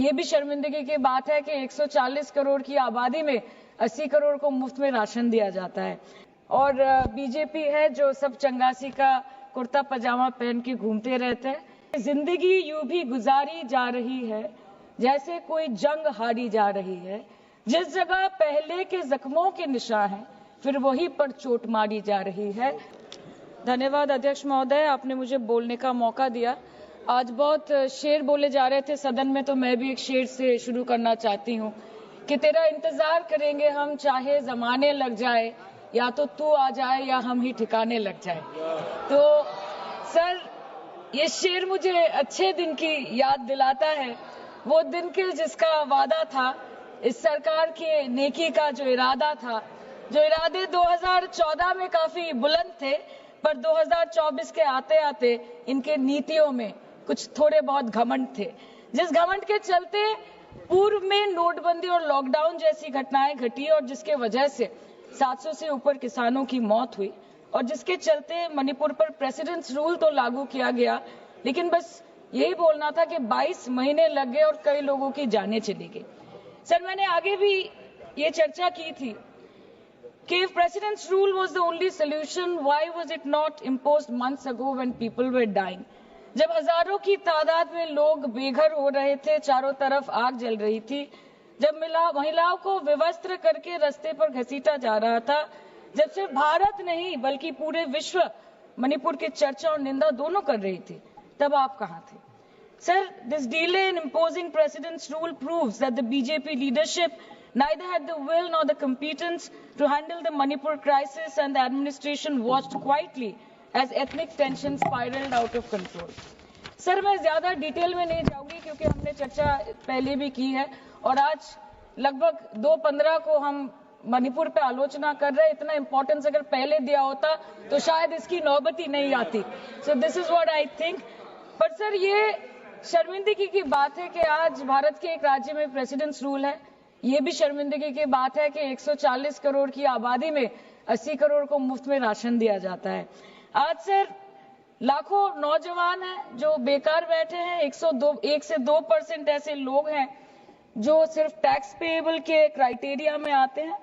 ये भी शर्मिंदगी की बात है कि 140 करोड़ की आबादी में 80 करोड़ को मुफ्त में राशन दिया जाता है और बीजेपी है जो सब चंगासी का कुर्ता पजामा पहन के घूमते रहते हैं। जिंदगी यूं भी गुजारी जा रही है जैसे कोई जंग हारी जा रही है। जिस जगह पहले के जख्मों के निशान हैं फिर वहीं पर चोट मारी जा रही है। धन्यवाद अध्यक्ष महोदय, आपने मुझे बोलने का मौका दिया। आज बहुत शेर बोले जा रहे थे सदन में, तो मैं भी एक शेर से शुरू करना चाहती हूँ कि तेरा इंतजार करेंगे हम चाहे जमाने लग जाए, या तो तू आ जाए या हम ही ठिकाने लग जाए। तो सर ये शेर मुझे अच्छे दिन की याद दिलाता है, वो दिन के जिसका वादा था, इस सरकार के नेकी का जो इरादा था, जो इरादे 2014 में काफी बुलंद थे, पर 2024 के आते आते इनके नीतियों में कुछ थोड़े बहुत घमंड थे, जिस घमंड के चलते पूर्व में नोटबंदी और लॉकडाउन जैसी घटनाएं घटी और जिसके वजह से 700 से ऊपर किसानों की मौत हुई और जिसके चलते मणिपुर पर प्रेसिडेंट्स रूल तो लागू किया गया, लेकिन बस यही बोलना था कि 22 महीने लग गए और कई लोगों की जानें चली गई। सर मैंने आगे भी ये चर्चा की थी कि if president's rule was the only solution, why was it not imposed months ago when people were dying? जब हजारों की तादाद में लोग बेघर हो रहे थे, चारों तरफ आग जल रही थी, जब महिलाओं को विवस्त्र करके रास्ते पर घसीटा जा रहा था, जब सिर्फ भारत नहीं बल्कि पूरे विश्व मणिपुर की चर्चा और निंदा दोनों कर रही थी, तब आप कहां थे? Sir, this delay in imposing president's rule proves that the BJP leadership neither had the will nor the competence to handle the Manipur crisis, and the administration watched quietly as ethnic tensions spiraled out of control. Sir मैं ज्यादा detail में नहीं जाऊंगी क्योंकि हमने चर्चा पहले भी की है और आज लगभग 2:15 को हम मणिपुर पे आलोचना कर रहे हैं। इतना इंपॉर्टेंस अगर पहले दिया होता तो शायद इसकी नौबत ही नहीं आती। So this is what I think. पर सर ये शर्मिंदगी की बात है कि आज भारत के एक राज्य में प्रेसिडेंट्स रूल है। ये भी शर्मिंदगी की बात है कि 140 करोड़ की आबादी में 80 करोड़ को मुफ्त में राशन दिया जाता है। आज सर लाखों नौजवान हैं जो बेकार बैठे हैं। 1 से 2% ऐसे लोग हैं जो सिर्फ टैक्स पेएबल के क्राइटेरिया में आते हैं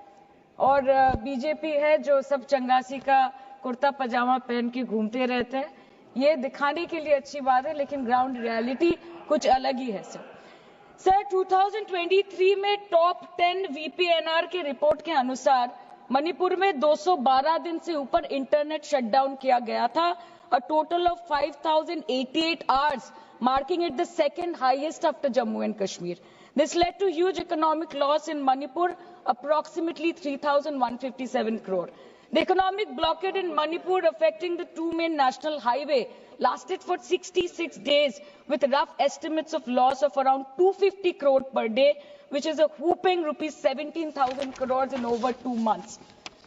और बीजेपी है जो सब चंगासी का कुर्ता पजामा पहन के घूमते रहते हैं। ये दिखाने के लिए अच्छी बात है, लेकिन ग्राउंड रियलिटी कुछ अलग ही है। सर 2023 में टॉप 10 वीपीएनआर के रिपोर्ट के अनुसार मणिपुर में 212 दिन से ऊपर इंटरनेट शटडाउन किया गया था, a total of 5,088 hours, marking it the second highest after Jammu and Kashmir. This led to huge economic loss in Manipur, approximately 3,157 crore. The economic blockade in Manipur affecting the two main national highway lasted for 66 days with rough estimates of loss of around 250 crore per day, which is a whopping rupees 17,000 crores in over 2 months.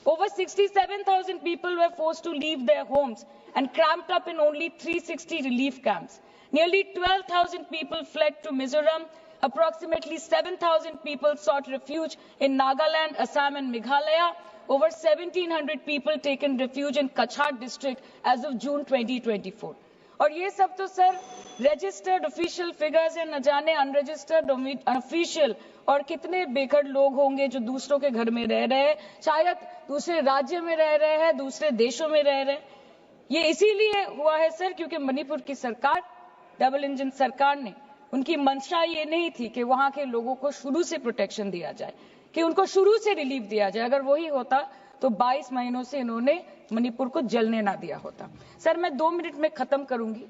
Over 67,000 people were forced to leave their homes and cramped up in only 360 relief camps. Nearly 12,000 people fled to Mizoram. Approximately 7,000 people sought refuge in Nagaland, Assam and Meghalaya. Over 1,700 people taken refuge in Kachhar district as of June 2024. और ये सब तो sir registered official figures है, न जाने unregistered official और कितने बेघर लोग होंगे जो दूसरों के घर में रह रहे हैं, शायद दूसरे राज्य में रह रहे हैं, दूसरे देशों में रह रहे हैं। ये इसीलिए हुआ है सर क्योंकि मणिपुर की सरकार, डबल इंजन सरकार ने, उनकी मंशा ये नहीं थी कि वहां के लोगों को शुरू से प्रोटेक्शन दिया जाए, कि उनको शुरू से रिलीफ दिया जाए। अगर वही होता तो 22 महीनों से इन्होंने मणिपुर को जलने ना दिया होता। सर मैं 2 मिनट में खत्म करूंगी।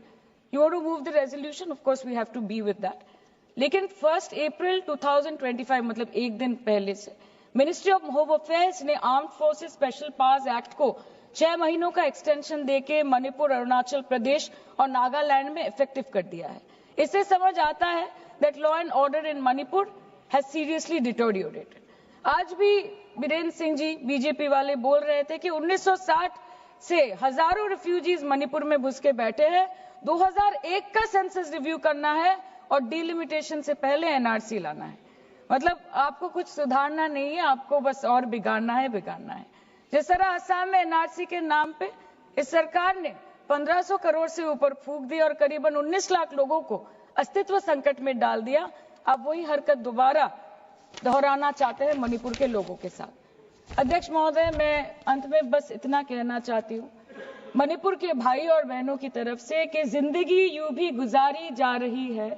You want to move the resolution, of course we have to be with that. लेकिन 1 अप्रैल 2025 मतलब एक दिन पहले से मिनिस्ट्री ऑफ होम अफेयर्स ने armed forces special powers act को 6 महीनों का एक्सटेंशन देके मणिपुर, अरुणाचल प्रदेश और नागालैंड में इफेक्टिव कर दिया है। इससे समझ आता है that law and order in Manipur has seriously deteriorated. आज भी बीरेन्द्र सिंह जी बीजेपी वाले बोल रहे थे कि 1960 से हजारों रिफ्यूजीज मणिपुर में घुस के बैठे हैं। 2001 का सेंसस रिव्यू करना है और डिलिमिटेशन से पहले एनआरसी लाना है। मतलब आपको कुछ सुधारना नहीं है, आपको बस और बिगाड़ना है। जिस तरह असम में एनआरसी के नाम पे इस सरकार ने 1500 करोड़ से ऊपर फूंक दी और करीबन 19 लाख लोगों को अस्तित्व संकट में डाल दिया। आप वही हरकत दोबारा दोहराना चाहते हैं मणिपुर के लोगों के साथ। अध्यक्ष महोदय, मैं अंत में बस इतना कहना चाहती हूँ मणिपुर के भाई और बहनों की तरफ से कि जिंदगी यूं भी गुजारी जा रही है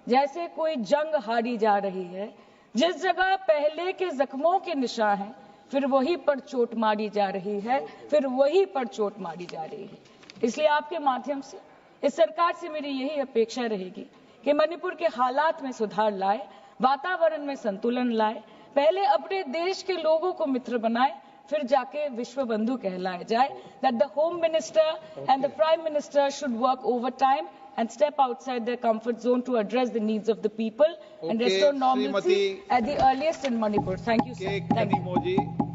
जैसे कोई जंग हारी जा रही है। जिस जगह पहले के जख्मों के निशान हैं, फिर वही पर चोट मारी जा रही है, फिर वही पर चोट मारी जा रही है। इसलिए आपके माध्यम से इस सरकार से मेरी यही अपेक्षा रहेगी कि मणिपुर के हालात में सुधार लाए, वातावरण में संतुलन लाए, पहले अपने देश के लोगों को मित्र बनाए, फिर जाके विश्व बंधु कहलाए जाए। That the Home Minister and the Prime Minister should work overtime and step outside their comfort zone to address the needs of the people and restore normalcy at the earliest in Manipur. Thank you, sir. Thank you.